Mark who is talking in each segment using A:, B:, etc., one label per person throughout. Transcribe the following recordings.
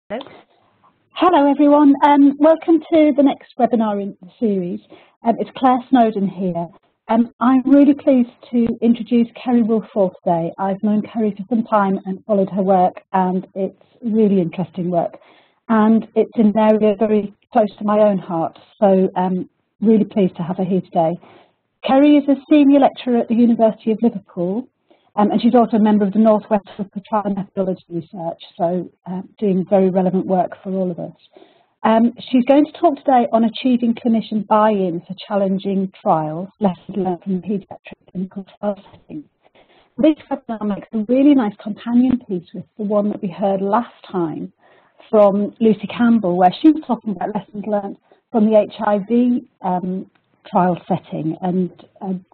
A: Hello.
B: Hello everyone, welcome to the next webinar in the series. It's Claire Snowden here. I'm really pleased to introduce Kerry Woolfall today. I've known Kerry for some time and followed her work, and it's really interesting work. And it's in an area very close to my own heart, so really pleased to have her here today. Kerry is a senior lecturer at the University of Liverpool, and she's also a member of the Northwest Group for Trial Methodology Research, so doing very relevant work for all of us. She's going to talk today on achieving clinician buy-in for challenging trials, lessons learned from the paediatric clinical trial setting. This webinar makes a really nice companion piece with the one that we heard last time from Lucy Campbell, where she was talking about lessons learned from the HIV trial setting and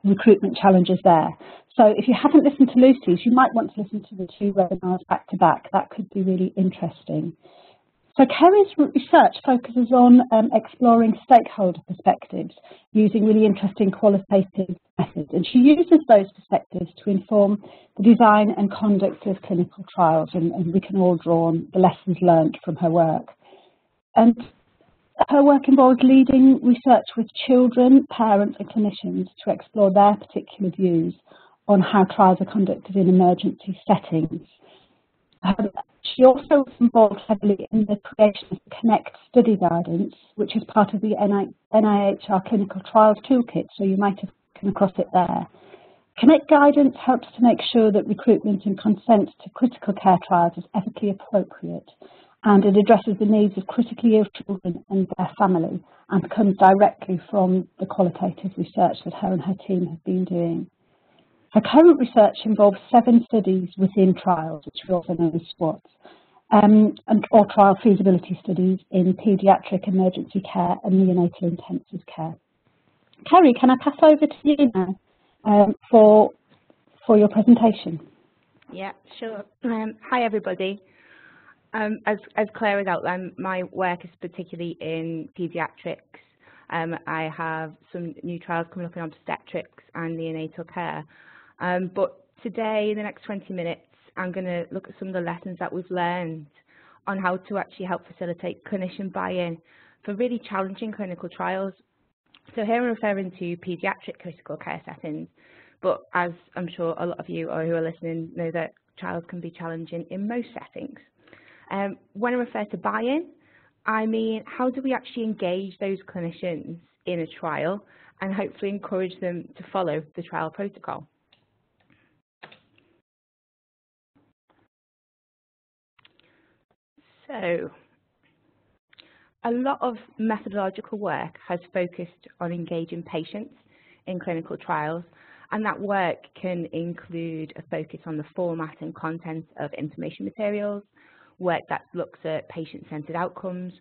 B: recruitment challenges there. So if you haven't listened to Lucy's, you might want to listen to the two webinars back to back. That could be really interesting. So Kerry's research focuses on exploring stakeholder perspectives using really interesting qualitative methods. And she uses those perspectives to inform the design and conduct of clinical trials. And we can all draw on the lessons learned from her work. And her work involves leading research with children, parents and clinicians to explore their particular views on how trials are conducted in emergency settings. She also was involved heavily in the creation of the Connect study guidance, which is part of the NIHR clinical trials toolkit, so you might have come across it there. Connect guidance helps to make sure that recruitment and consent to critical care trials is ethically appropriate, and it addresses the needs of critically ill children and their family, and comes directly from the qualitative research that her and her team have been doing. Her current research involves 7 studies within trials, which we also know as SWATs, or trial feasibility studies in paediatric emergency care and neonatal intensive care. Kerry, can I pass over to you now for your presentation?
A: Yeah, sure. Hi, everybody. As Claire has outlined, my work is particularly in paediatrics. I have some new trials coming up in obstetrics and neonatal care. But today, in the next 20 minutes, I'm going to look at some of the lessons that we've learned on how to actually help facilitate clinician buy-in for really challenging clinical trials. So here I'm referring to paediatric critical care settings, but as I'm sure a lot of you or who are listening know that trials can be challenging in most settings. When I refer to buy-in, I mean how do we actually engage those clinicians in a trial and hopefully encourage them to follow the trial protocol. So, a lot of methodological work has focused on engaging patients in clinical trials, and that work can include a focus on the format and content of information materials, work that looks at patient-centered outcomes,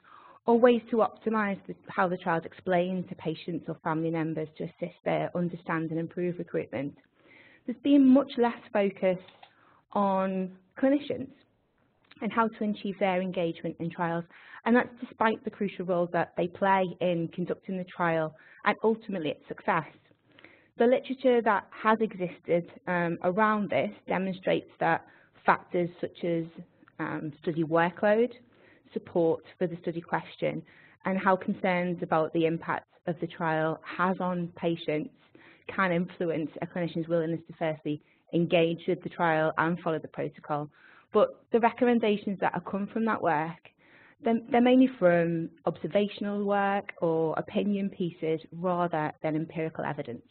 A: or ways to optimize how the trial is explained to patients or family members to assist their understand and improve recruitment. There's been much less focus on clinicians and how to achieve their engagement in trials, and that's despite the crucial role that they play in conducting the trial and ultimately its success. The literature that has existed around this demonstrates that factors such as study workload, support for the study question, and how concerns about the impact of the trial has on patients can influence a clinician's willingness to firstly engage with the trial and follow the protocol. But the recommendations that have come from that work, they're mainly from observational work or opinion pieces rather than empirical evidence.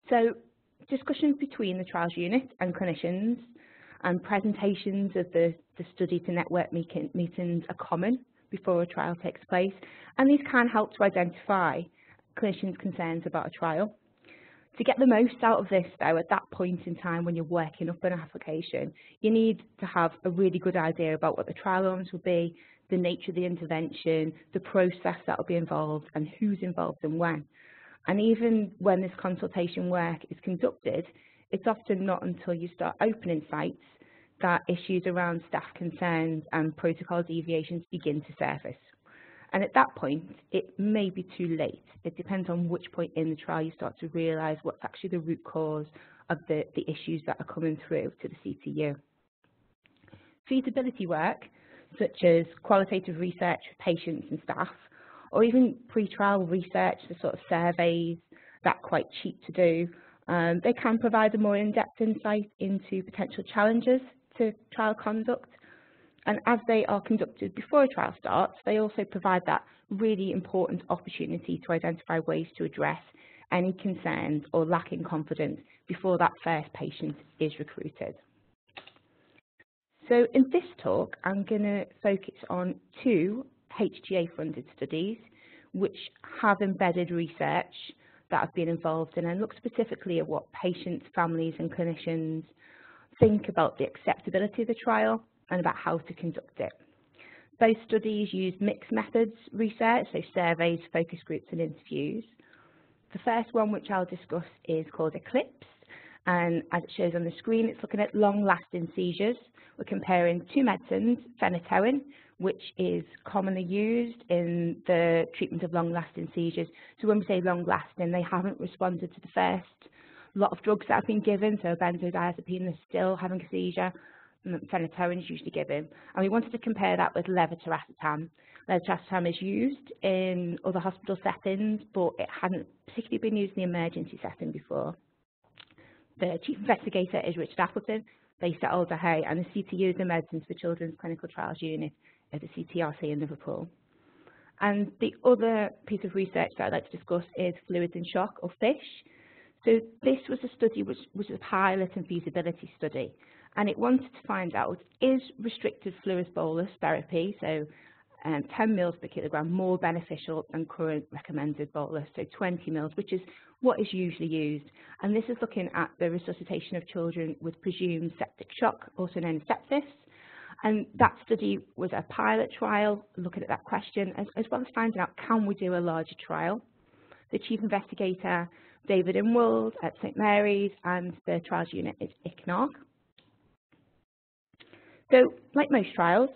A: So discussions between the trials unit and clinicians and presentations of the study to network meetings are common before a trial takes place, and these can help to identify clinicians' concerns about a trial. To get the most out of this, though, at that point in time when you're working up an application, you need to have a really good idea about what the trial elements will be, the nature of the intervention, the process that will be involved, and who's involved and when. And even when this consultation work is conducted, it's often not until you start opening sites that issues around staff concerns and protocol deviations begin to surface. And at that point, it may be too late. It depends on which point in the trial you start to realise what's actually the root cause of the issues that are coming through to the CTU. Feasibility work such as qualitative research for patients and staff, or even pre-trial research, the sort of surveys that are quite cheap to do. They can provide a more in-depth insight into potential challenges to trial conduct. And as they are conducted before a trial starts, they also provide that really important opportunity to identify ways to address any concerns or lacking confidence before that first patient is recruited. So in this talk, I'm going to focus on 2 HTA-funded studies which have embedded research that I've been involved in and look specifically at what patients, families and clinicians think about the acceptability of the trial and about how to conduct it. Both studies use mixed methods research, so surveys, focus groups and interviews. The first one, which I'll discuss, is called Eclipse, and as it shows on the screen, it's looking at long-lasting seizures. We're comparing 2 medicines, phenytoin, which is commonly used in the treatment of long-lasting seizures. So when we say long-lasting, they haven't responded to the first lot of drugs that have been given, so benzodiazepine, they're still having a seizure. Phenytoin is usually given, and we wanted to compare that with levetiracetam. Levetiracetam is used in other hospital settings, but it hadn't particularly been used in the emergency setting before. The chief investigator is Richard Appleton, based at Alder Hey, and the CTU is the Medicines for Children's Clinical Trials Unit at the CTRC in Liverpool. And the other piece of research that I'd like to discuss is fluids in shock, or FISH. So this was a study which was a pilot and feasibility study, and it wanted to find out, is restricted fluid bolus therapy, so 10 mils per kilogram, more beneficial than current recommended bolus, so 20 mils, which is what is usually used. And this is looking at the resuscitation of children with presumed septic shock, also known as sepsis. And that study was a pilot trial looking at that question, as well as finding out, can we do a larger trial? The chief investigator, David Inwold at St Mary's, and the trials unit is ICNARC. So, like most trials,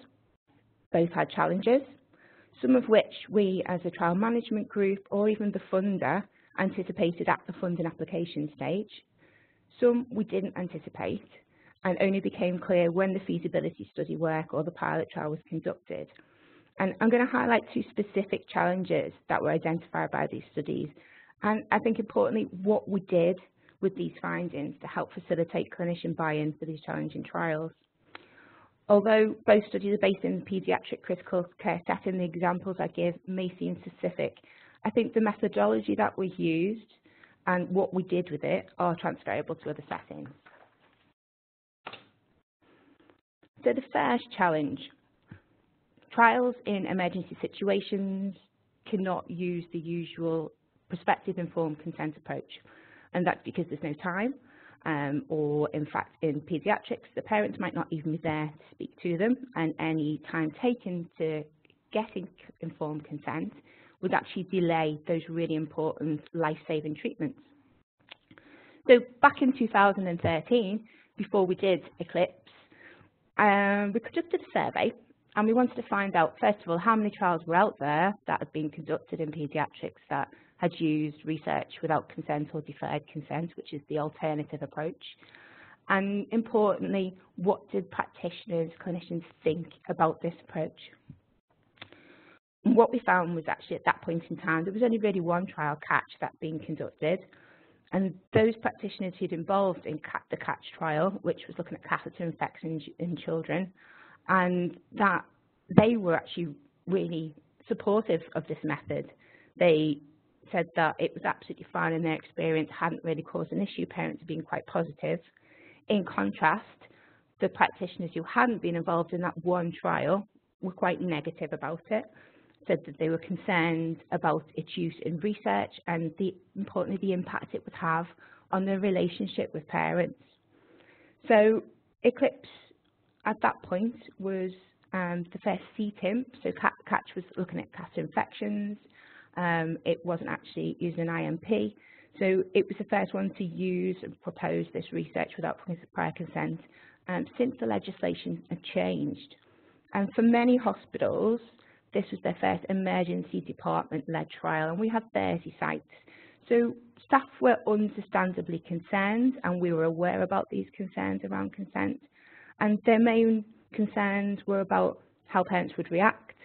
A: both had challenges, some of which we as a trial management group or even the funder anticipated at the funding application stage. Some we didn't anticipate and only became clear when the feasibility study work or the pilot trial was conducted. And I'm going to highlight 2 specific challenges that were identified by these studies, and I think importantly what we did with these findings to help facilitate clinician buy-in for these challenging trials. Although both studies are based in the paediatric critical care setting, the examples I give may seem specific. I think the methodology that we used and what we did with it are transferable to other settings. So the first challenge, trials in emergency situations cannot use the usual prospective informed consent approach, and that's because there's no time. Or in fact in paediatrics, the parents might not even be there to speak to them, and any time taken to getting informed consent would actually delay those really important life-saving treatments. So back in 2013, before we did Eclipse, we conducted a survey, and we wanted to find out, first of all, how many trials were out there that had been conducted in paediatrics that had used research without consent or deferred consent, which is the alternative approach. And importantly, what did practitioners, clinicians think about this approach? And what we found was actually at that point in time, there was only really 1 trial, CATCH, that being conducted. And those practitioners who'd involved in the CATCH trial, which was looking at catheter infections in children, and that they were actually really supportive of this method. They said that it was absolutely fine in their experience, hadn't really caused an issue, parents being quite positive. In contrast, the practitioners who hadn't been involved in that 1 trial were quite negative about it, said that they were concerned about its use in research and importantly the impact it would have on their relationship with parents. So Eclipse at that point was the first CTIMP, so CATCH was looking at catheter infections. It wasn't actually using an IMP, so it was the first one to use and propose this research without prior consent since the legislation had changed. And for many hospitals, this was their first emergency department-led trial, and we had 30 sites. So staff were understandably concerned, and we were aware about these concerns around consent. And their main concerns were about how parents would react,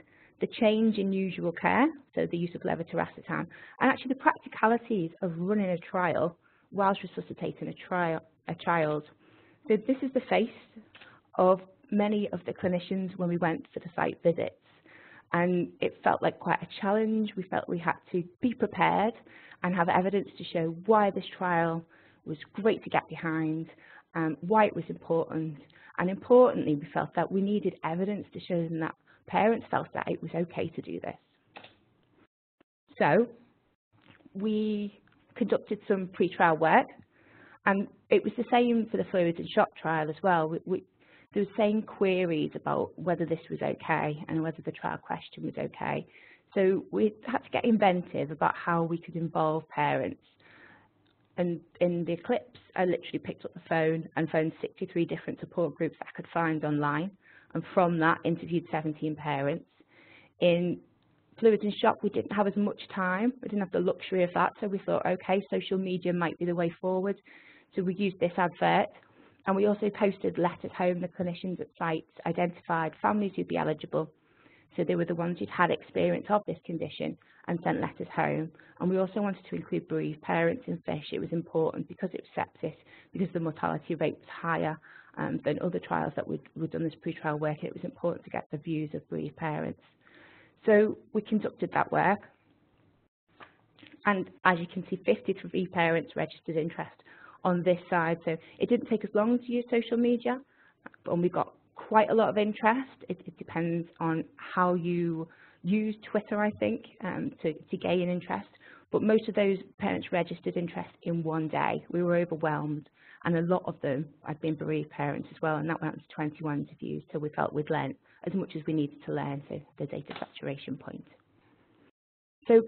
A: the change in usual care, so the use of levetiracetam, and actually the practicalities of running a trial whilst resuscitating a child. So this is the face of many of the clinicians when we went for the site visits. And it felt like quite a challenge. We felt we had to be prepared and have evidence to show why this trial was great to get behind, why it was important. And importantly, we felt that we needed evidence to show them that parents felt that it was okay to do this. So we conducted some pre-trial work, and it was the same for the fluids and shock trial as well. There were same queries about whether this was okay and whether the trial question was okay. So we had to get inventive about how we could involve parents. And in the Eclipse, I literally picked up the phone and phoned 63 different support groups that I could find online. And from that, interviewed 17 parents. In fluids and shock, we didn't have as much time. We didn't have the luxury of that. So we thought, okay, social media might be the way forward. So we used this advert. And we also posted letters home. The clinicians at sites identified families who'd be eligible. So they were the ones who'd had experience of this condition and sent letters home. And we also wanted to include bereaved parents in FISH. It was important because it was sepsis, because the mortality rate was higher than other trials that we'd done this pre-trial work. And it was important to get the views of bereaved parents. So we conducted that work. And as you can see, 53 parents registered interest on this side. So it didn't take us long to use social media, and we got quite a lot of interest. It depends on how you use Twitter, I think, to gain interest. But most of those parents registered interest in one day. We were overwhelmed, and a lot of them had been bereaved parents as well, and that went up to 21 interviews, so we felt we'd learned as much as we needed to learn, so the data saturation point. So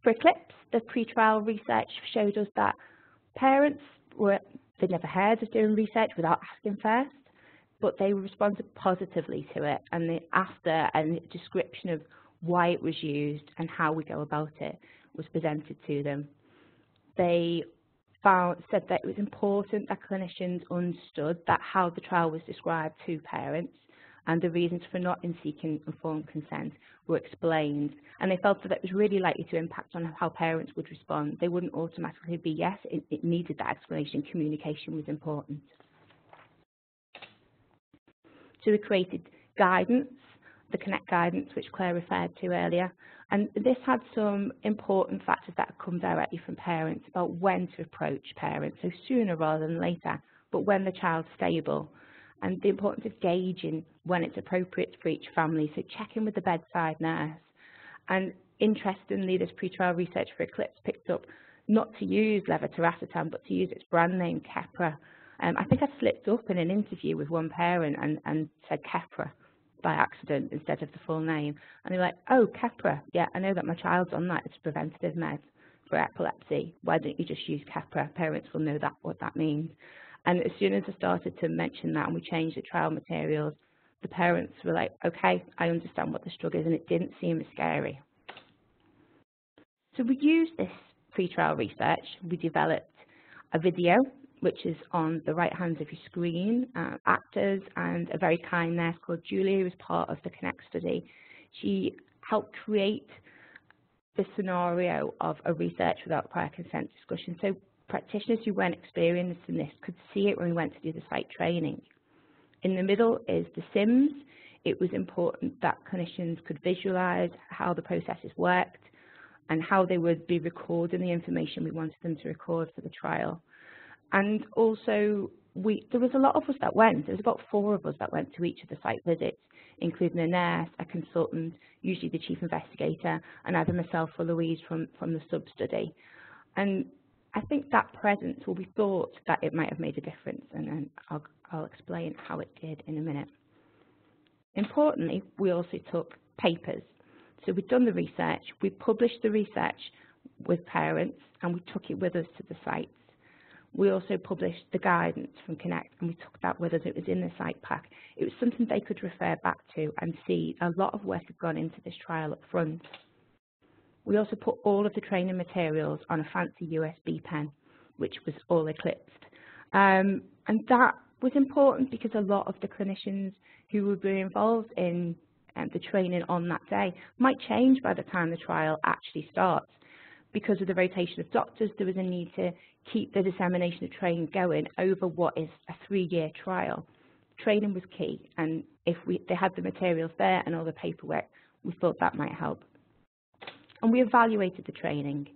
A: for Eclipse, the pre-trial research showed us that parents they'd never heard of doing research without asking first, but they responded positively to it, and the after and the description of why it was used and how we go about it was presented to them. They said that it was important that clinicians understood that how the trial was described to parents and the reasons for not seeking informed consent were explained, and they felt that it was really likely to impact on how parents would respond. They wouldn't automatically be yes, it needed that explanation. Communication was important. So we created guidance, the Connect guidance, which Claire referred to earlier, and this had some important factors that come directly from parents about when to approach parents, so sooner rather than later, but when the child's stable, and the importance of gauging when it's appropriate for each family, so checking with the bedside nurse. And interestingly, this pre-trial research for Eclipse picked up not to use levetiracetam, but to use its brand name, Keppra. I think I slipped up in an interview with one parent and said Keppra by accident instead of the full name. And they were like, oh, Keppra, yeah, I know that my child's on that. It's a preventative med for epilepsy. Why don't you just use Keppra? Parents will know what that means. And as soon as I started to mention that and we changed the trial materials, the parents were like, okay, I understand what the struggle is, and it didn't seem as scary. So we used this pre-trial research. We developed a video, which is on the right hand of your screen, actors and a very kind nurse called Julia, who was part of the Connect study. She helped create the scenario of a research without prior consent discussion. So practitioners who weren't experienced in this could see it when we went to do the site training. In the middle is the Sims. It was important that clinicians could visualize how the processes worked and how they would be recording the information we wanted them to record for the trial. And also, there was a lot of us that went. There was about 4 of us that went to each of the site visits, including a nurse, a consultant, usually the chief investigator, and either myself or Louise from the sub-study. And I think that presence, well, we thought that it might have made a difference, and then I'll explain how it did in a minute. Importantly, we also took papers. So we'd done the research, we published the research with parents, and we took it with us to the sites. We also published the guidance from Connect, and we took that with us. It was in the site pack. It was something they could refer back to and see a lot of work had gone into this trial up front. We also put all of the training materials on a fancy USB pen, which was all eclipsed. And that was important because a lot of the clinicians who would be involved in the training on that day might change by the time the trial actually starts. Because of the rotation of doctors, there was a need to keep the dissemination of training going over what is a 3-year trial. Training was key, and if they had the materials there and all the paperwork, we thought that might help. And we evaluated the training.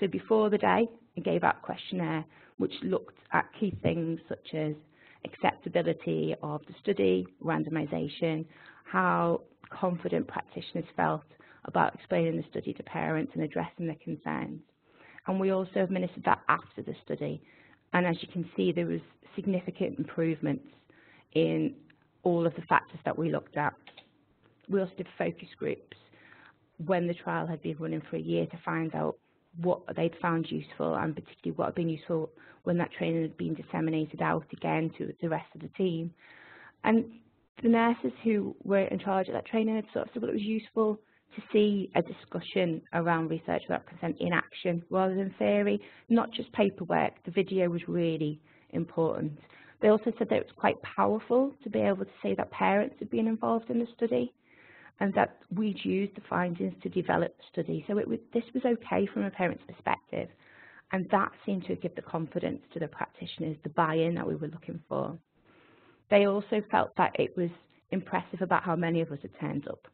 A: So before the day, I gave out a questionnaire which looked at key things such as acceptability of the study, randomization, how confident practitioners felt about explaining the study to parents and addressing their concerns. And we also administered that after the study. And as you can see, there was significant improvements in all of the factors that we looked at. We also did focus groups when the trial had been running for a year to find out what they'd found useful, and particularly what had been useful when that training had been disseminated out again to the rest of the team. And the nurses who were in charge of that training had sort of said, well, it was useful to see a discussion around research without consent in action rather than theory, not just paperwork. The video was really important. They also said that it was quite powerful to be able to say that parents had been involved in the study and that we'd used the findings to develop the study. So this was okay from a parent's perspective, and that seemed to give the confidence to the practitioners, the buy-in that we were looking for. They also felt that it was impressive about how many of us had turned up.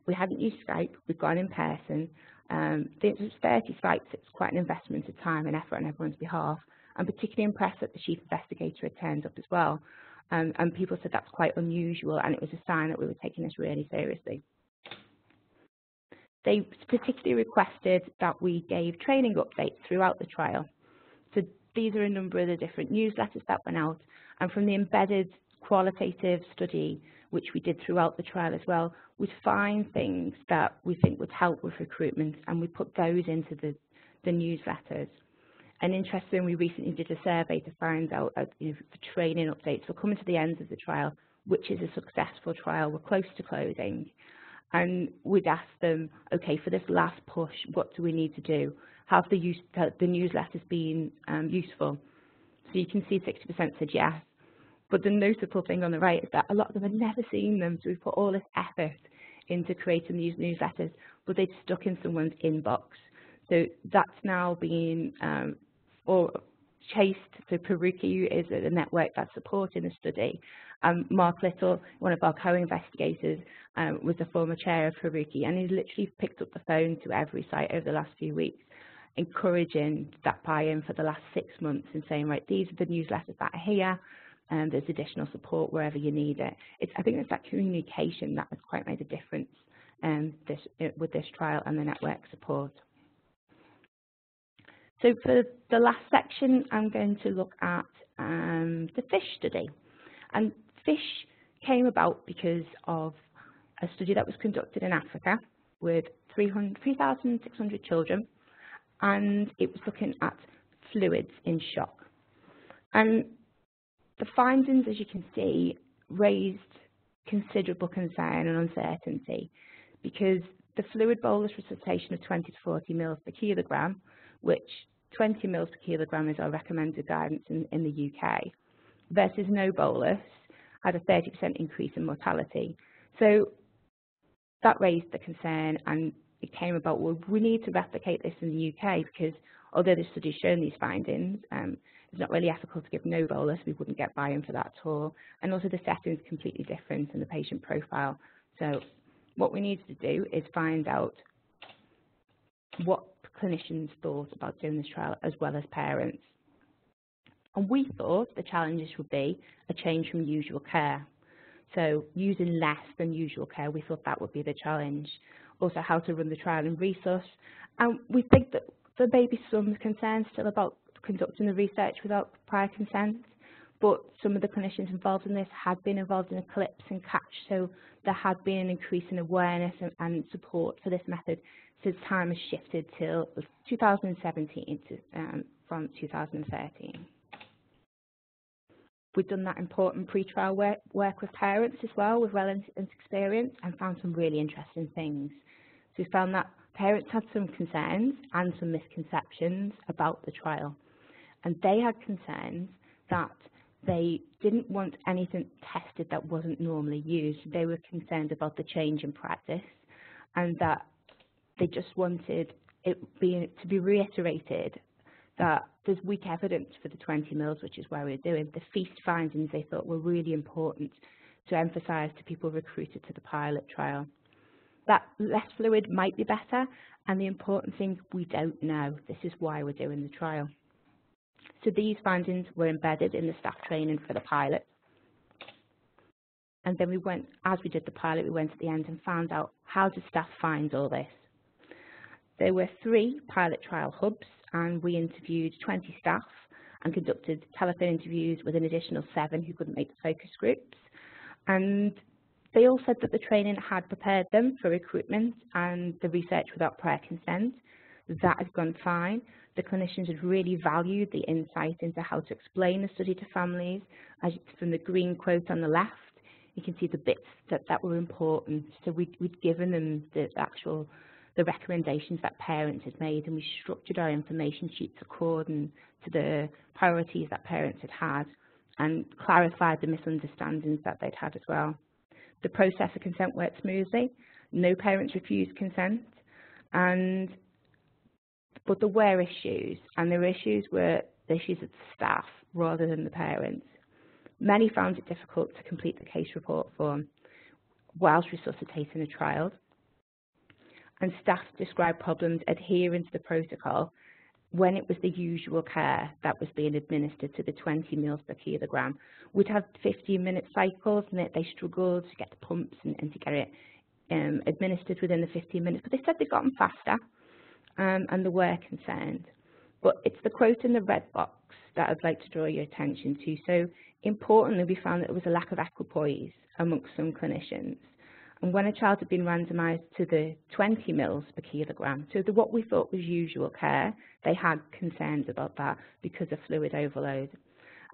A: We hadn't used Skype, we'd gone in person. It was 30 sites, it's quite an investment of time and effort on everyone's behalf. I'm particularly impressed that the chief investigator had turned up as well. And people said that's quite unusual, and it was a sign that we were taking this really seriously. They particularly requested that we gave training updates throughout the trial. So these are a number of the different newsletters that went out, and from the embedded qualitative study, which we did throughout the trial as well, we'd find things that we think would help with recruitment, and we put those into the newsletters. And interestingly, we recently did a survey to find out for training updates. We're coming to the end of the trial, which is a successful trial. We're close to closing. And we'd ask them, okay, for this last push, what do we need to do? Have the newsletters been useful? So you can see 60% said yes. But the notable thing on the right is that a lot of them had never seen them. So we put all this effort into creating these newsletters, but they'd stuck in someone's inbox. So that's now being chased. So Peruki is a network that's supporting the study. Mark Little, one of our co-investigators, was the former chair of Peruki, and he's literally picked up the phone to every site over the last few weeks, encouraging that buy-in for the last 6 months and saying, right, these are the newsletters that are here, and there's additional support wherever you need it. I think it's that communication that has quite made a difference with this trial and the network support. So for the last section, I'm going to look at the fish study. And fish came about because of a study that was conducted in Africa with 3,600 children, and it was looking at fluids in shock. And the findings, as you can see, raised considerable concern and uncertainty because the fluid bolus resuscitation of 20 to 40 mils per kilogram, which 20 mils per kilogram is our recommended guidance in the UK, versus no bolus, had a 30% increase in mortality. So that raised the concern, and it came about, well, we need to replicate this in the UK because although the study's shown these findings, it's not really ethical to give no bolus. We wouldn't get buy-in for that at all. And also the setting is completely different in the patient profile. So what we needed to do is find out what clinicians thought about doing this trial as well as parents. And we thought the challenges would be a change from usual care. So using less than usual care, we thought that would be the challenge. Also how to run the trial in resource. And we think that there may be some concerns still about conducting the research without prior consent, but some of the clinicians involved in this had been involved in Eclipse and Catch, so there had been an increase in awareness and support for this method since time has shifted till 2017 from 2013. We've done that important pre-trial work with parents as well, with relevant experience, and found some really interesting things. So we found that parents had some concerns and some misconceptions about the trial. And they had concerns that They didn't want anything tested that wasn't normally used. They were concerned about the change in practice, and that they just wanted it to be reiterated that there's weak evidence for the 20 mils, which is why we're doing. The feast findings they thought were really important to emphasise to people recruited to the pilot trial. That less fluid might be better, and the important thing, we don't know. This is why we're doing the trial. So these findings were embedded in the staff training for the pilot. And then as we did the pilot, we went at the end and found out, how do staff find all this? There were 3 pilot trial hubs, and we interviewed 20 staff and conducted telephone interviews with an additional 7 who couldn't make the focus groups. And they all said that the training had prepared them for recruitment and the research without prior consent. That has gone fine. The clinicians had really valued the insight into how to explain the study to families. As from the green quote on the left, you can see the bits that were important. So we'd given them the recommendations that parents had made, and we structured our information sheets according to the priorities that parents had had, and clarified the misunderstandings that they'd had as well. The process of consent worked smoothly. No parents refused consent, but there were issues, and the issues were the issues of the staff rather than the parents. Many found it difficult to complete the case report form whilst resuscitating a child, and staff described problems adhering to the protocol when it was the usual care that was being administered to the 20 mils per kilogram. We'd have 15-minute cycles, and they struggled to get the pumps and to get it administered within the 15 minutes, but they said they'd gotten faster, and they were concerned. But it's the quote in the red box that I'd like to draw your attention to. So importantly, we found that there was a lack of equipoise amongst some clinicians. And when a child had been randomised to the 20 mils per kilogram, so what we thought was usual care, they had concerns about that because of fluid overload.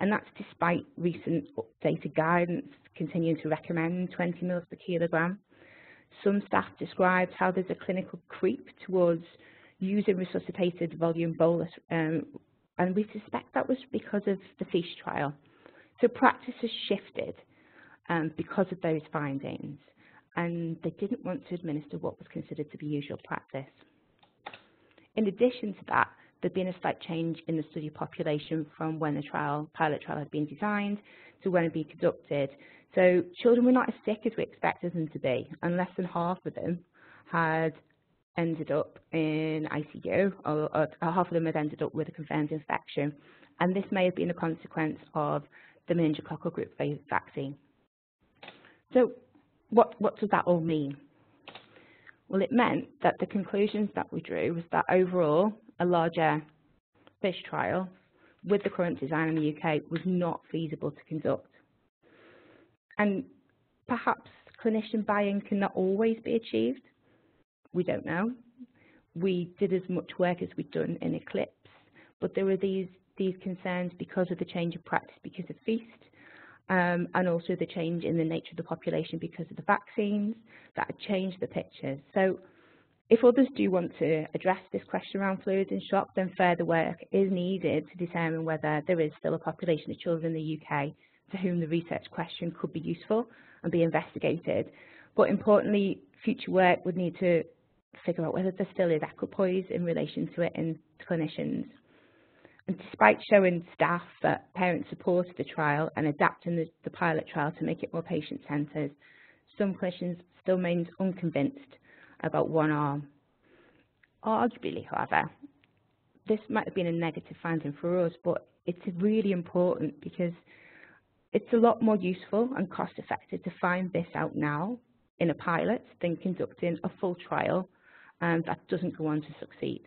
A: And that's despite recent updated guidance continuing to recommend 20 mils per kilogram. Some staff described how there's a clinical creep towards using resuscitated volume bolus, and we suspect that was because of the feast trial. So practice has shifted because of those findings, and they didn't want to administer what was considered to be usual practice. In addition to that, there'd been a slight change in the study population from when the pilot trial had been designed to when it had been conducted. So children were not as sick as we expected them to be, and less than half of them had ended up in ICU, or half of them had ended up with a confirmed infection. And this may have been a consequence of the meningococcal group vaccine. So what does that all mean? Well, it meant that the conclusions that we drew was that overall, a larger fish trial with the current design in the UK was not feasible to conduct. And perhaps clinician buy-in cannot always be achieved. We don't know. We did as much work as we'd done in Eclipse, but there were these concerns because of the change of practice because of feast, and also the change in the nature of the population because of the vaccines that had changed the pictures. So if others do want to address this question around fluids in shock, then further work is needed to determine whether there is still a population of children in the UK to whom the research question could be useful and be investigated. But importantly, future work would need to figure out whether there still is equipoise in relation to it in clinicians. And despite showing staff that parents supported the trial and adapting the pilot trial to make it more patient-centred, some clinicians still remained unconvinced about one arm. Arguably, however, this might have been a negative finding for us, but it's really important because it's a lot more useful and cost-effective to find this out now in a pilot than conducting a full trial that doesn't go on to succeed.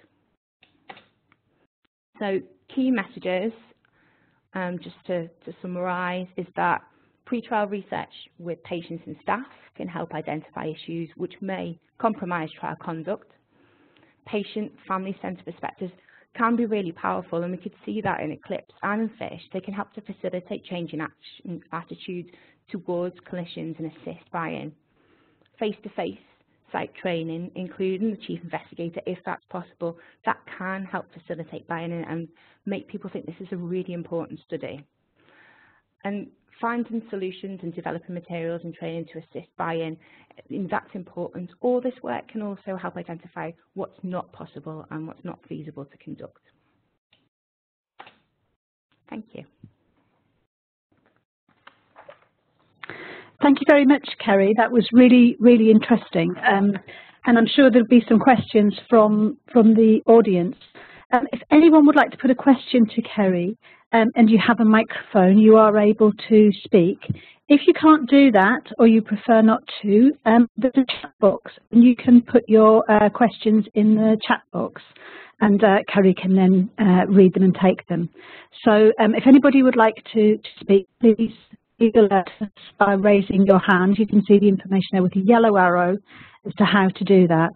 A: So key messages, just to summarise, is that pre-trial research with patients and staff can help identify issues which may compromise trial conduct. Patient, family-centred perspectives can be really powerful, and we could see that in Eclipse and in FISH. They can help to facilitate change in attitudes towards clinicians and assist buy-in. Face-to-face site training, including the chief investigator, if that's possible, that can help facilitate buy-in and make people think this is a really important study. And finding solutions and developing materials and training to assist buy-in, that's important. All this work can also help identify what's not possible and what's not feasible to conduct. Thank you.
B: Thank you very much, Kerry. That was really, really interesting. And I'm sure there'll be some questions from the audience. If anyone would like to put a question to Kerry, and you have a microphone, you are able to speak. If you can't do that, or you prefer not to, there's a chat box, and you can put your questions in the chat box, and Kerry can then read them and take them. So if anybody would like to speak, please alert us by raising your hand. You can see the information there with a yellow arrow as to how to do that.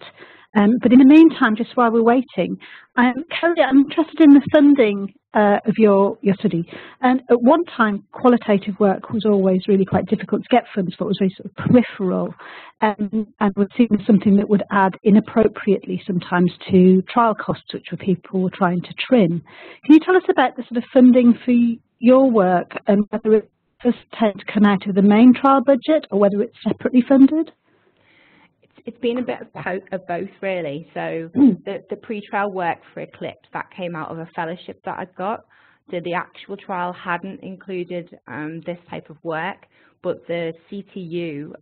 B: But in the meantime, just while we're waiting, Kerry, I'm interested in the funding of your study. And at one time, qualitative work was always really quite difficult to get funds for. It was very sort of peripheral, and was seen as something that would add inappropriately sometimes to trial costs, which people were trying to trim. Can you tell us about the sort of funding for your work, and whether it does tend to come out of the main trial budget or whether it's separately funded?
A: It's been a bit of both, really. So the pre-trial work for Eclipse, that came out of a fellowship that I'd got. So the actual trial hadn't included this type of work, but the CTU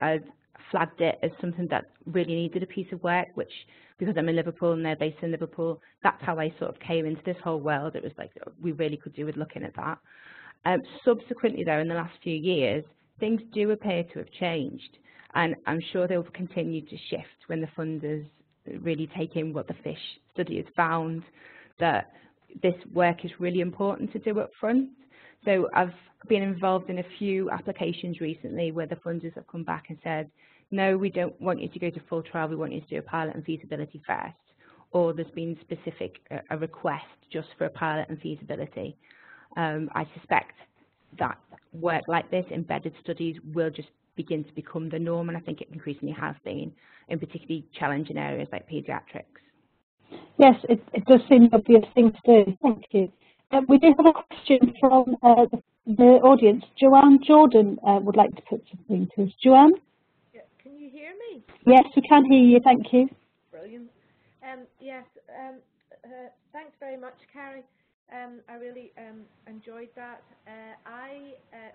A: flagged it as something that really needed a piece of work, which, because I'm in Liverpool and they're based in Liverpool, that's how I sort of came into this whole world. It was like, we really could do with looking at that. Subsequently, though, in the last few years, things do appear to have changed. And I'm sure they'll continue to shift when the funders really take in what the FISH study has found, that this work is really important to do up front. So I've been involved in a few applications recently where the funders have come back and said, no, we don't want you to go to full trial, we want you to do a pilot and feasibility first. Or there's been a request just for a pilot and feasibility. I suspect that work like this, embedded studies, will just begin to become the norm, and I think it increasingly has been, in particularly challenging areas like paediatrics.
B: Yes, it does seem an obvious thing to do. Thank you. We do have a question from the audience. Joanne Jordan would like to put something to us. Joanne?
C: Yeah, can you hear me?
B: Yes, we can hear you. Thank you.
C: Brilliant. Yes, thanks very much, Kerry. I really enjoyed that.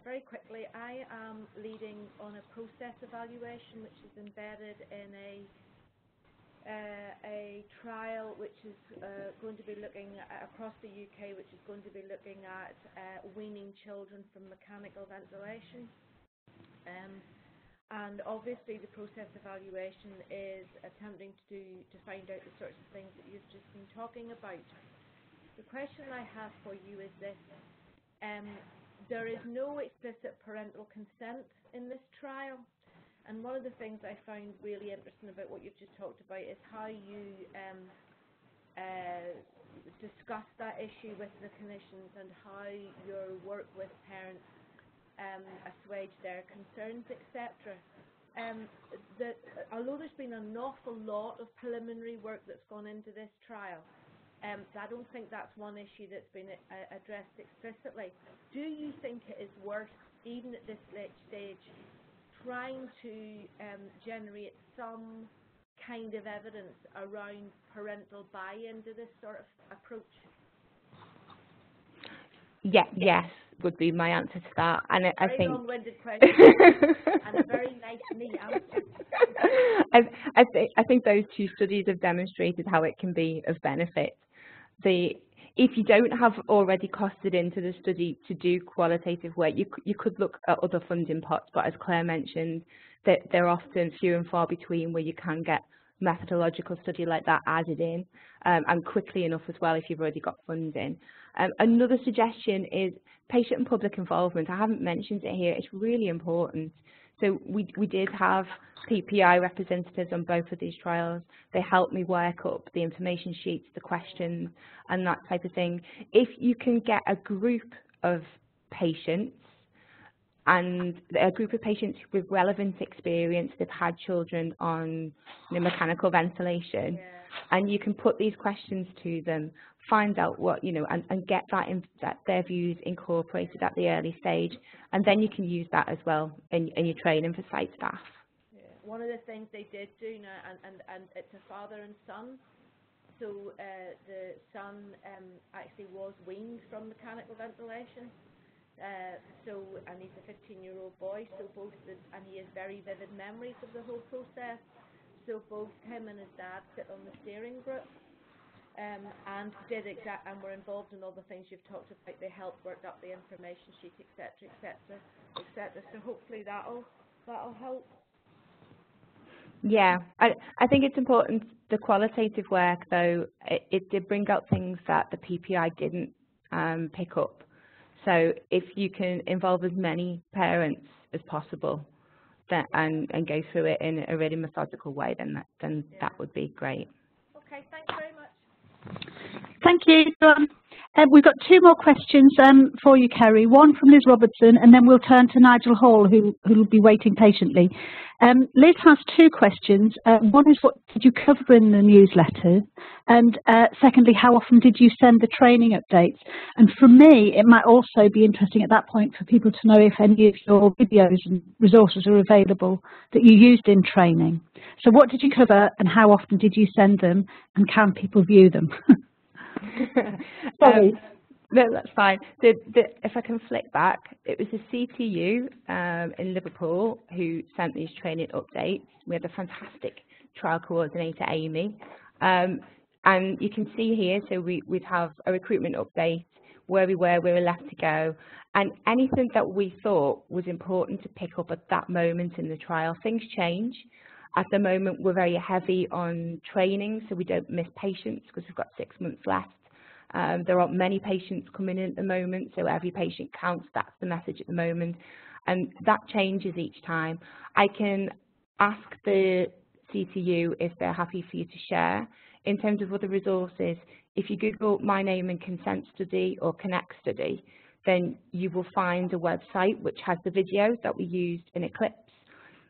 C: Very quickly, I am leading on a process evaluation which is embedded in a trial which is going to be looking across the UK, which is going to be looking at weaning children from mechanical ventilation. And obviously the process evaluation is attempting to find out the sorts of things that you've just been talking about. The question I have for you is this. There is no explicit parental consent in this trial, and one of the things I found really interesting about what you've just talked about is how you discuss that issue with the clinicians and how your work with parents assuage their concerns, etc. Although there's been an awful lot of preliminary work that's gone into this trial, I don't think that's one issue that's been addressed explicitly. Do you think it is worth, even at this late stage, trying to generate some kind of evidence around parental buy-in to this sort of approach?
A: Yeah, yes, would be my answer to that. And I think
C: very long-winded question and a very nice, neat answer.
A: I think those two studies have demonstrated how it can be of benefit. If you don't have already costed into the study to do qualitative work, you could look at other funding pots, but as Claire mentioned, that they're often few and far between where you can get methodological study like that added in, and quickly enough as well if you've already got funding. Another suggestion is patient and public involvement. I haven't mentioned it here, it's really important. So we did have PPI representatives on both of these trials. They helped me work up the information sheets, the questions, and that type of thing. If you can get a group of patients and a group of patients with relevant experience. They've had children on mechanical ventilation, and you can put these questions to them, find out what, and get that their views incorporated at the early stage, and then you can use that as well in your training for site staff.
C: Yeah. One of the things they did do now, and it's a father and son. So the son actually was weaned from mechanical ventilation. And he's a 15-year-old boy, and he has very vivid memories of the whole process. So both him and his dad sit on the steering group, and were involved in all the things you've talked about. They helped work up the information sheet, etc., etc., etc. So hopefully that'll help.
A: Yeah, I think it's important. The qualitative work, though, it did bring out things that the PPI didn't pick up. So if you can involve as many parents as possible and go through it in a really methodical way, then that would be great.
C: Okay, thanks very much.
B: Thank you, John. We've got two more questions for you, Kerry. One from Liz Robertson, and then we'll turn to Nigel Hall, who will be waiting patiently. Liz has two questions. One is, what did you cover in the newsletter? And secondly, how often did you send the training updates? And for me, it might also be interesting at that point for people to know if any of your videos and resources are available that you used in training. So what did you cover, and how often did you send them, and can people view them? Sorry.
A: No, that's fine. If I can flick back, it was the CTU in Liverpool who sent these training updates. We had a fantastic trial coordinator, Amy. And you can see here, so we'd have a recruitment update, where we were left to go, and anything that we thought was important to pick up at that moment in the trial. Things change. At the moment, we're very heavy on training, so we don't miss patients because we've got 6 months left. There aren't many patients coming in at the moment, so every patient counts. That's the message at the moment, and that changes each time. I can ask the CTU if they're happy for you to share. In terms of other resources, if you Google My Name and Consent Study or Connect Study, then you will find a website which has the video that we used in Eclipse.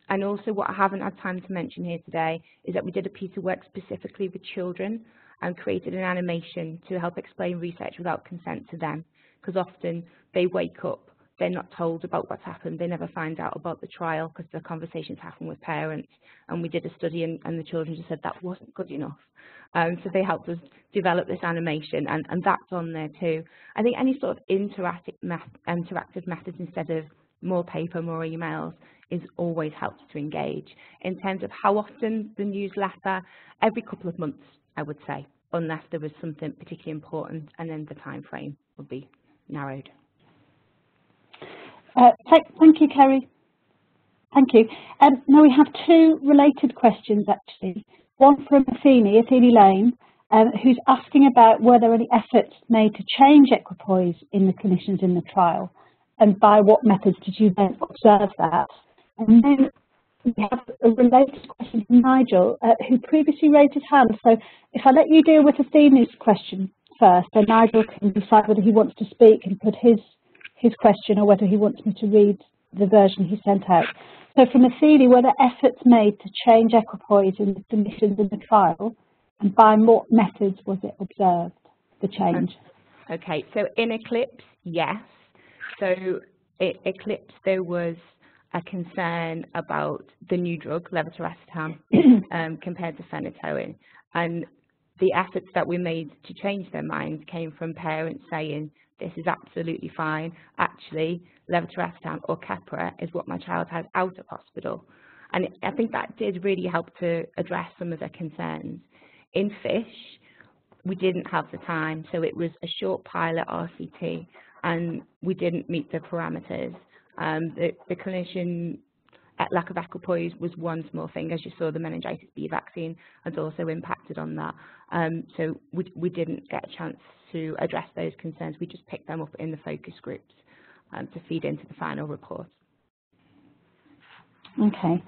A: And also, what I haven't had time to mention here today is that we did a piece of work specifically with children and created an animation to help explain research without consent to them, because often they wake up, they're not told about what's happened, they never find out about the trial because the conversations happen with parents. And we did a study, and the children just said that wasn't good enough. So they helped us develop this animation, and that's on there too. I think any sort of interactive methods instead of more paper, more emails, is always helps to engage. In terms of how often the newsletter, every couple of months, I would say, unless there was something particularly important, and then the time frame would be narrowed.
B: Thank you, Kerry. Thank you. Now we have two related questions, actually. One from Athene Lane, who's asking about were there any efforts made to change equipoise in the clinicians in the trial, and by what methods did you then observe that? And then we have a related question from Nigel, who previously raised his hand. So if I let you deal with Athene's question first, then Nigel can decide whether he wants to speak and put his question, or whether he wants me to read the version he sent out. So from Athene, were there efforts made to change equipoise in the conditions in the trial, and by what methods was it observed, the change?
A: Okay, so in Eclipse, yes. So Eclipse, there was a concern about the new drug, levetiracetam, compared to phenytoin. And the efforts that we made to change their minds came from parents saying, this is absolutely fine. Actually, levetiracetam or Keppra is what my child has out of hospital. And I think that did really help to address some of their concerns. In fish, we didn't have the time, so it was a short pilot RCT, and we didn't meet the parameters. The clinician lack of equipoise was one small thing. As you saw, the meningitis B vaccine has also impacted on that. So we didn't get a chance to address those concerns. We just picked them up in the focus groups to feed into the final report.
B: Okay.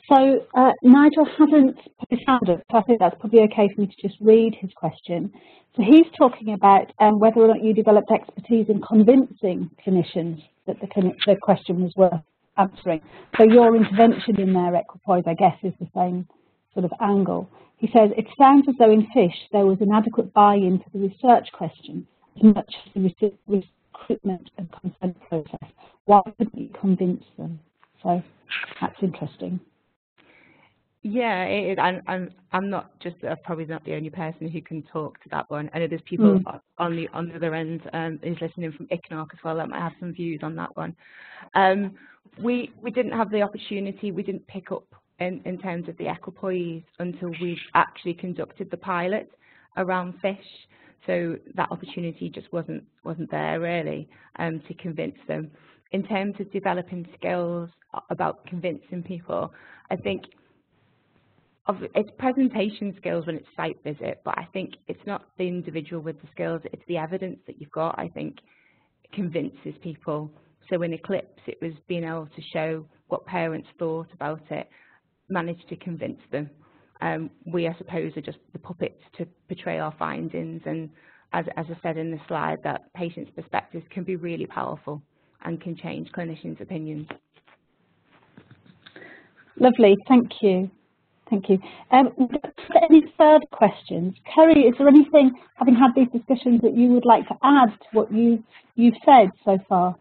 B: So Nigel hasn't put his hand up, so I think that's probably okay for me to just read his question. So he's talking about whether or not you developed expertise in convincing clinicians that the question was worth answering. So your intervention in their equipoise, I guess, is the same sort of angle. He says, it sounds as though in fish there was inadequate buy-in to the research question as much as the recruitment and consent process. Why couldn't you convince them? So that's interesting.
A: Yeah, it is. I'm not just probably not the only person who can talk to that one. I know there's people on the other end who's listening from ICNARC as well that might have some views on that one. We didn't have the opportunity. We didn't pick up in terms of the equipoise until we actually conducted the pilot around fish. So that opportunity just wasn't there really to convince them. In terms of developing skills about convincing people, I think it's presentation skills when it's site visit, but I think it's not the individual with the skills, it's the evidence that you've got, I think, convinces people. So in Eclipse, it was being able to show what parents thought about it, managed to convince them. We, I suppose, are just the puppets to portray our findings, and as I said in the slide, that patients' perspectives can be really powerful and can change clinicians' opinions.
B: Lovely, thank you. Thank you. Any further questions? Kerry, is there anything, having had these discussions, that you would like to add to what you've said so far?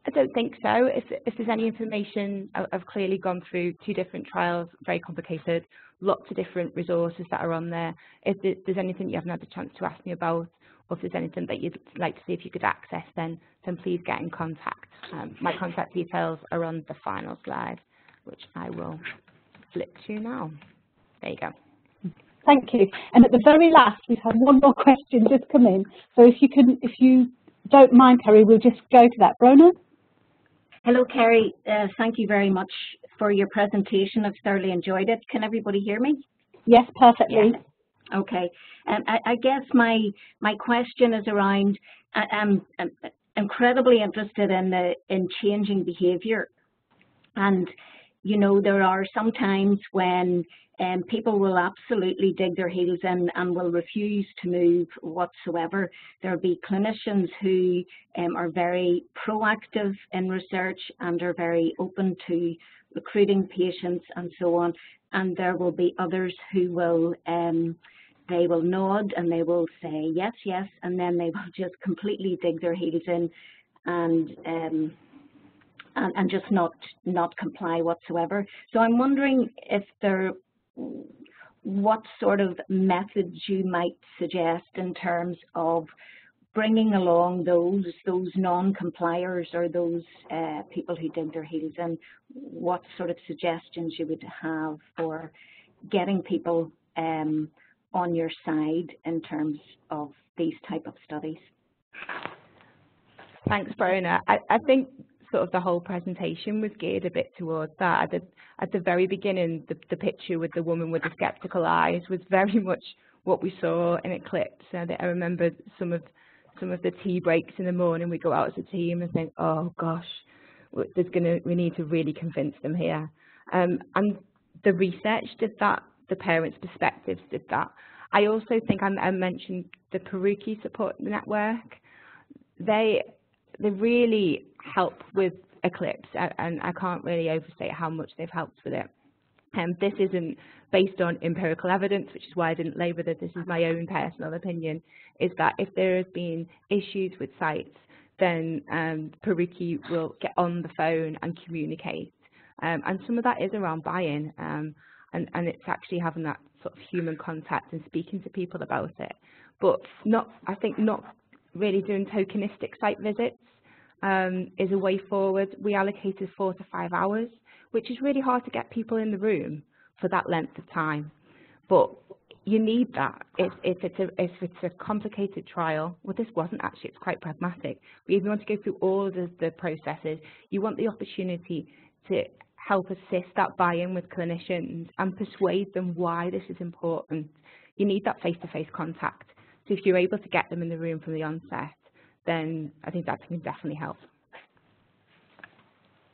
A: I don't think so. If there's any information, I've clearly gone through 2 different trials, very complicated, lots of different resources that are on there. If there's anything you haven't had a chance to ask me about, or if there's anything that you'd like to see if you could access, then please get in contact. My contact details are on the final slide, which I will flick to now. There you go.
B: Thank you. And at the very last, we've had one more question just come in. So if you don't mind, Kerry, we'll just go to that. Brona?
D: Hello, Kerry. Thank you very much for your presentation. I've thoroughly enjoyed it. Can everybody hear me?
B: Yes, perfectly.
D: Yeah. Okay. I guess my question is around, I'm incredibly interested in changing behaviour. And, you know, there are some times when people will absolutely dig their heels in and will refuse to move whatsoever. There'll be clinicians who are very proactive in research and are very open to recruiting patients and so on. And there will be others who will, they will nod and they will say yes, yes, and then they will just completely dig their heels in and just not comply whatsoever. So I'm wondering if what sort of methods you might suggest in terms of bringing along those non-compliers or those people who dig their heels in. What sort of suggestions you would have for getting people on your side in terms of these type of studies?
A: Thanks, Brona. I think sort of the whole presentation was geared a bit towards that. At the very beginning, the picture with the woman with the skeptical eyes was very much what we saw in Eclipse. I remember some of the tea breaks in the morning. We go out as a team and think, oh gosh, we need to really convince them here. And the research did that. The parents' perspectives did that. I also think I mentioned the Peruki support network. They really help with Eclipse, and I can't really overstate how much they've helped with it. This isn't based on empirical evidence, which is why I didn't labour that this is my own personal opinion, is that if there has been issues with sites, then Peruki will get on the phone and communicate. And some of that is around buy-in, and it's actually having that sort of human contact and speaking to people about it. But I think not really doing tokenistic site visits is a way forward. We allocated 4 to 5 hours, which is really hard to get people in the room for that length of time. But you need that if it's a complicated trial. Well, this wasn't actually. It's quite pragmatic. But if you want to go through all of the processes, you want the opportunity to help assist that buy-in with clinicians and persuade them why this is important. You need that face-to-face contact. So if you're able to get them in the room from the onset, then I think that can definitely help.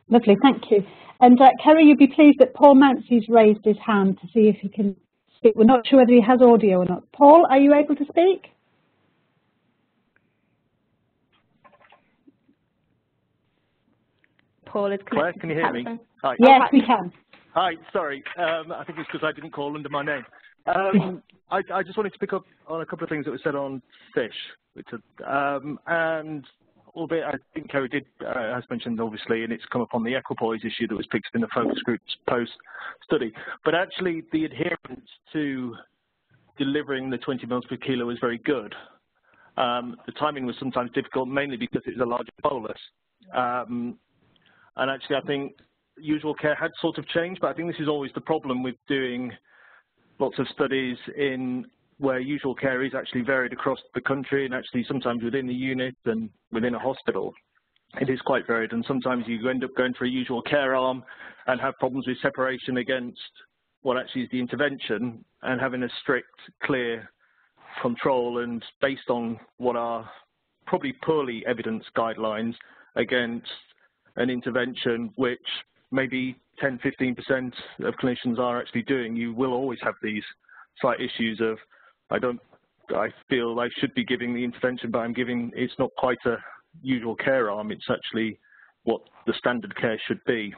B: Lovely, thank you. And Kerry, you'll be pleased that Paul Mancy's raised his hand to see if he can speak. We're not sure whether he has audio or not. Paul, are you able to speak?
A: Paul is
E: Claire,
A: connected
E: can you
A: to
E: hear me?
A: telephone.
E: Hi.
B: Yes, we can.
E: Hi, sorry. I think it's because I didn't call under my name. I just wanted to pick up on a couple of things that were said on fish, and albeit I think Kerry has mentioned, obviously, and it's come up on the equipoise issue that was picked up in the focus group's post-study. But actually, the adherence to delivering the 20 mils per kilo was very good. The timing was sometimes difficult, mainly because it was a larger bolus. And actually, I think usual care had sort of changed, but I think this is always the problem with doing lots of studies in where usual care is actually varied across the country and actually sometimes within the unit and within a hospital. It is quite varied, and sometimes you end up going for a usual care arm and have problems with separation against what actually is the intervention, and having a strict, clear control and based on what are probably poorly evidenced guidelines against an intervention which maybe 10, 15% of clinicians are actually doing. You will always have these slight issues of, I feel I should be giving the intervention, but it's not quite a usual care arm. It's actually what the standard care should be.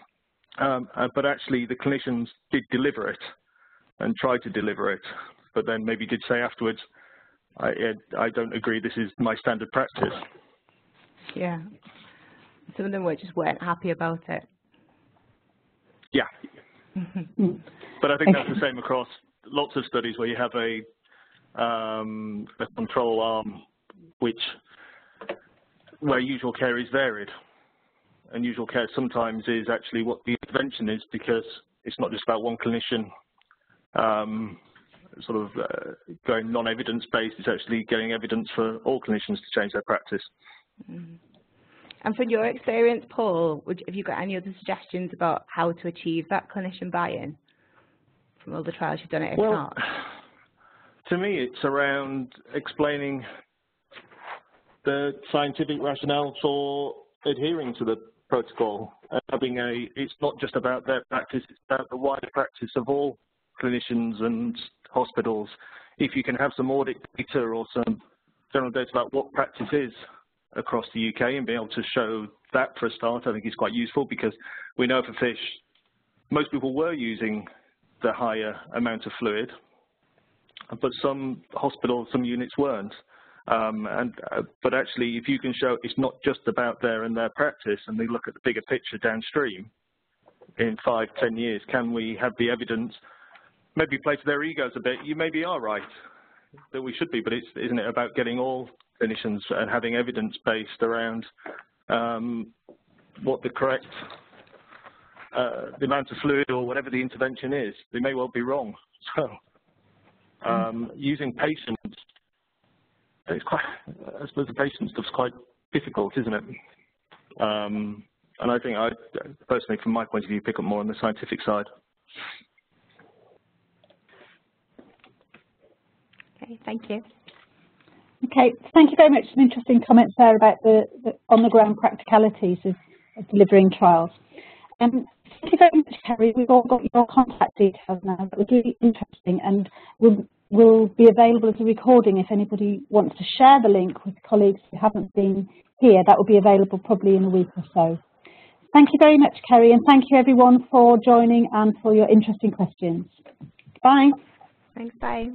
E: But actually the clinicians did deliver it and tried to deliver it, but then maybe did say afterwards, I don't agree, this is my standard practice.
A: Yeah. Some of them weren't happy about it.
E: Yeah. But I think that's the same across lots of studies where you have a control arm where usual care is varied. And usual care sometimes is actually what the intervention is, because it's not just about one clinician going non-evidence based. It's actually getting evidence for all clinicians to change their practice.
A: Mm. And from your experience, Paul, have you got any other suggestions about how to achieve that clinician buy-in from all the trials you've done it, if not?
E: To me, it's around explaining the scientific rationale for adhering to the protocol. It's not just about their practice, it's about the wider practice of all clinicians and hospitals. If you can have some audit data or some general data about what practice is across the UK and be able to show that for a start, I think is quite useful, because we know for fish, most people were using the higher amount of fluid, but some hospitals, some units weren't. But actually, if you can show it's not just about their practice, and they look at the bigger picture downstream, in 5, 10 years, can we have the evidence, maybe play to their egos a bit? You maybe are right that we should be, but isn't it about getting all clinicians and having evidence based around what the correct the amount of fluid or whatever the intervention is? They may well be wrong. So using patients, it's quite, I suppose the patient stuff's quite difficult, isn't it? And I think I personally, from my point of view, pick up more on the scientific side.
A: Okay, thank you.
B: Okay, thank you very much. Some interesting comments there about the on-the-ground practicalities of delivering trials. Thank you very much, Kerry. We've all got your contact details now. That was really interesting, and will be available as a recording if anybody wants to share the link with colleagues who haven't been here. That will be available probably in a week or so. Thank you very much, Kerry, and thank you everyone for joining and for your interesting questions. Bye.
A: Thanks, bye.